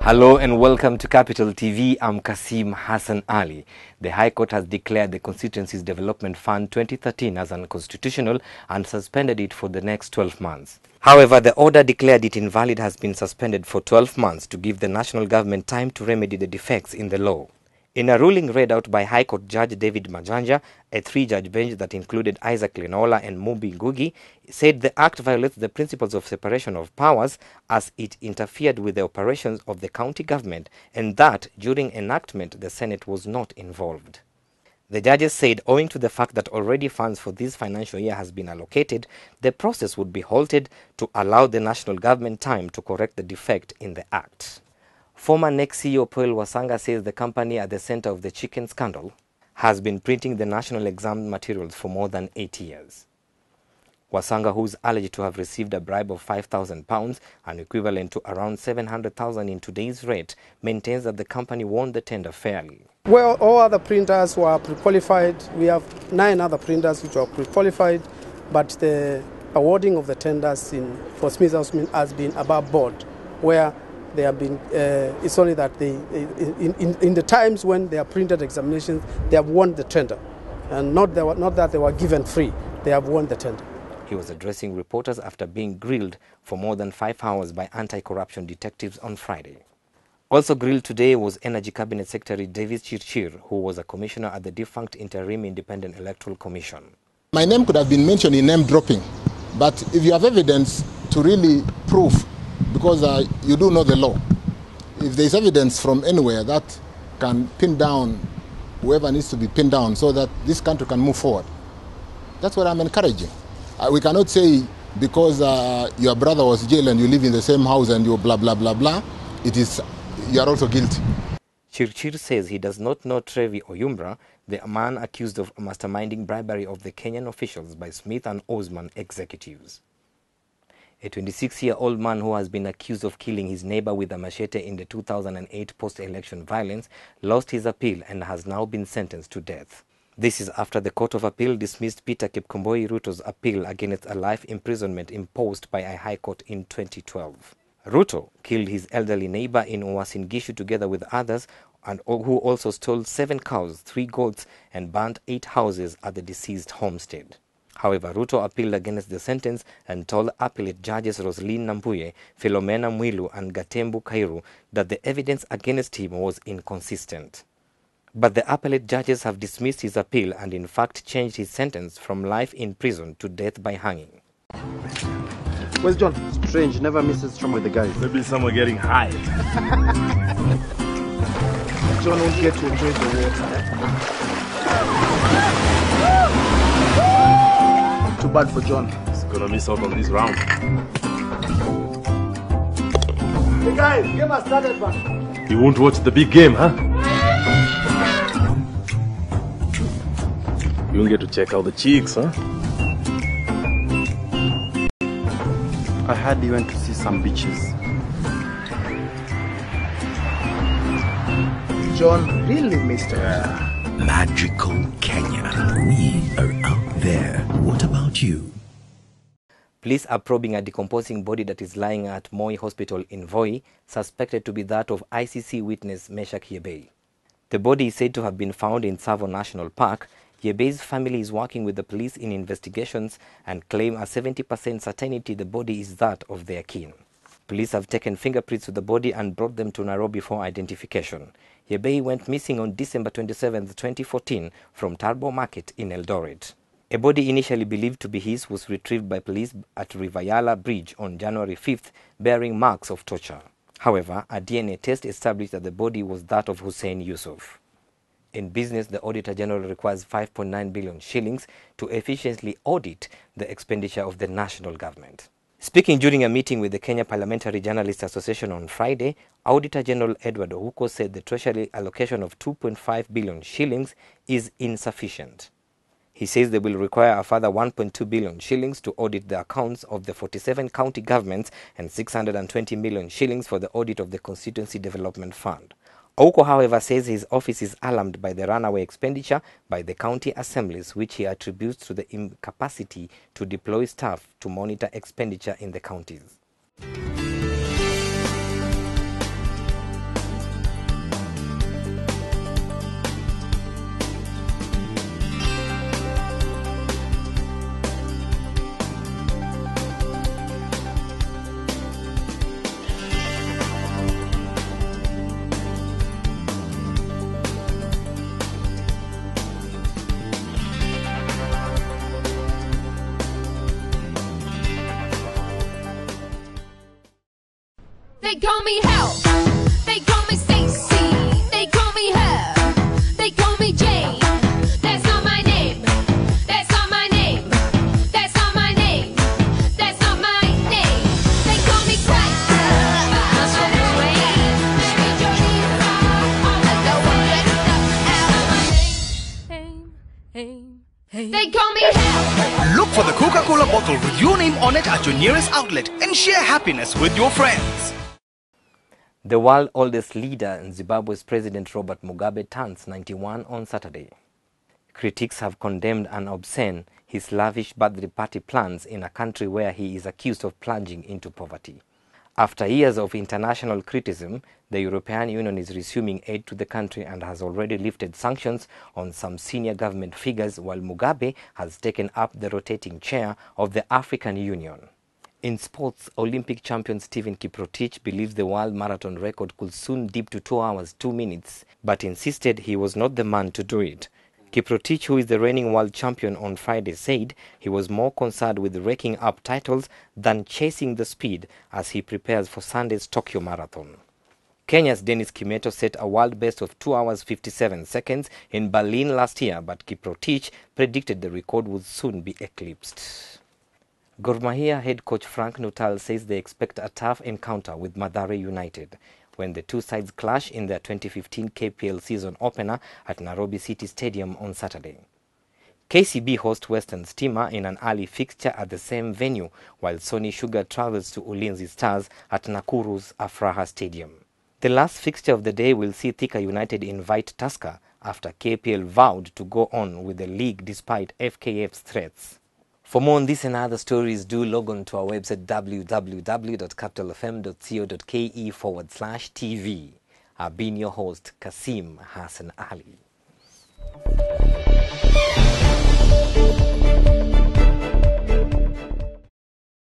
Hello and welcome to Capital TV. I'm Kasim Hassan Ali. The High Court has declared the Constituencies Development Fund 2013 as unconstitutional and suspended it for the next 12 months. However, the order declared it invalid has been suspended for 12 months to give the national government time to remedy the defects in the law. In a ruling read out by High Court Judge David Majanja, a three-judge bench that included Isaac Lenola and Mubi Ngugi said the act violates the principles of separation of powers as it interfered with the operations of the county government and that during enactment the Senate was not involved. The judges said owing to the fact that already funds for this financial year has been allocated, the process would be halted to allow the national government time to correct the defect in the act. Former NEC CEO Paul Wasanga says the company at the center of the chicken scandal has been printing the national exam materials for more than 8 years. Wasanga, who is alleged to have received a bribe of £5,000, an equivalent to around $700,000 in today's rate, maintains that the company won the tender fairly. Well, all other printers were pre-qualified. We have 9 other printers which were pre-qualified, but the awarding of the tenders for Smith has been above board, where they have been. It's only that they, in the times when they are printed examinations, they have won the tender, and not that they were given free. They have won the tender. He was addressing reporters after being grilled for more than 5 hours by anti-corruption detectives on Friday. Also grilled today was Energy Cabinet Secretary Davis Chirchir, who was a commissioner at the defunct Interim Independent Electoral Commission. My name could have been mentioned in name dropping, but if you have evidence to really prove, because you do know the law, if there is evidence from anywhere that can pin down whoever needs to be pinned down so that this country can move forward, that's what I'm encouraging. We cannot say because your brother was jailed and you live in the same house and you blah, blah, blah, blah, you are also guilty. Chirchir says he does not know Trevi Oyumbra, the man accused of masterminding bribery of the Kenyan officials by Smith and Osman executives. A 26-year-old man who has been accused of killing his neighbor with a machete in the 2008 post-election violence lost his appeal and has now been sentenced to death. This is after the Court of Appeal dismissed Peter Kipkomboi Ruto's appeal against a life imprisonment imposed by a high court in 2012. Ruto killed his elderly neighbor in Uasin Gishu together with others, and who also stole 7 cows, 3 goats, and burnt 8 houses at the deceased homestead. However, Ruto appealed against the sentence and told appellate judges Roslyn Nambuye, Philomena Mwilu, and Gatembu Kairu that the evidence against him was inconsistent. But the appellate judges have dismissed his appeal and in fact changed his sentence from life in prison to death by hanging. Where's John? Strange, never misses trouble with the guys. Maybe somewhere getting high. John won't get to enjoy the water. Too bad for John. He's gonna miss out on this round. Hey guys, game has started, man. You won't watch the big game, huh? You won't get to check out the cheeks, huh? I heard you went to see some beaches. John really missed it. Magical Kenya. We are out there. What about you? Police are probing a decomposing body that is lying at Moi Hospital in Voi, suspected to be that of ICC witness Meshak Yebei. The body is said to have been found in Tsavo National Park. Yebei's family is working with the police in investigations and claim a 70% certainty the body is that of their kin. Police have taken fingerprints of the body and brought them to Nairobi for identification. Yebei went missing on December 27, 2014 from Tarbo Market in Eldoret. A body initially believed to be his was retrieved by police at Rivayala Bridge on January 5th, bearing marks of torture. However, a DNA test established that the body was that of Hussein Yusuf. In business, the Auditor General requires 5.9 billion shillings to efficiently audit the expenditure of the national government. Speaking during a meeting with the Kenya Parliamentary Journalists Association on Friday, Auditor General Edward Ouko said the Treasury allocation of 2.5 billion shillings is insufficient. He says they will require a further 1.2 billion shillings to audit the accounts of the 47 county governments and 620 million shillings for the audit of the Constituency Development Fund. Ouko, however, says his office is alarmed by the runaway expenditure by the county assemblies, which he attributes to the incapacity to deploy staff to monitor expenditure in the counties. They call me Hell. They call me Stacy. They call me her. They call me Jane. That's not my name. That's not my name. That's not my name. That's not my name. They call me Christ. Must from the rain. Mary Jody all the They call me Hell. Look for the Coca-Cola bottle with your name on it at your nearest outlet and share happiness with your friends. The world's oldest leader, Zimbabwe's President Robert Mugabe, turns 91 on Saturday. Critics have condemned and obscene his lavish birthday party plans in a country where he is accused of plunging into poverty. After years of international criticism, the European Union is resuming aid to the country and has already lifted sanctions on some senior government figures, while Mugabe has taken up the rotating chair of the African Union. In sports, Olympic champion Stephen Kiprotich believes the world marathon record could soon dip to 2 hours 2 minutes, but insisted he was not the man to do it. Kiprotich, who is the reigning world champion on Friday, said he was more concerned with racking up titles than chasing the speed as he prepares for Sunday's Tokyo Marathon. Kenya's Dennis Kimeto set a world best of 2 hours 57 seconds in Berlin last year, but Kiprotich predicted the record would soon be eclipsed. Gor Mahia head coach Frank Nuttall says they expect a tough encounter with Mathare United when the two sides clash in their 2015 KPL season opener at Nairobi City Stadium on Saturday. KCB host Western Stima in an early fixture at the same venue, while Sony Sugar travels to Ulinzi Stars at Nakuru's Afraha Stadium. The last fixture of the day will see Thika United invite Tusker after KPL vowed to go on with the league despite FKF's threats. For more on this and other stories, do log on to our website www.capitalfm.co.ke/TV. I've been your host, Kasim Hassan Ali.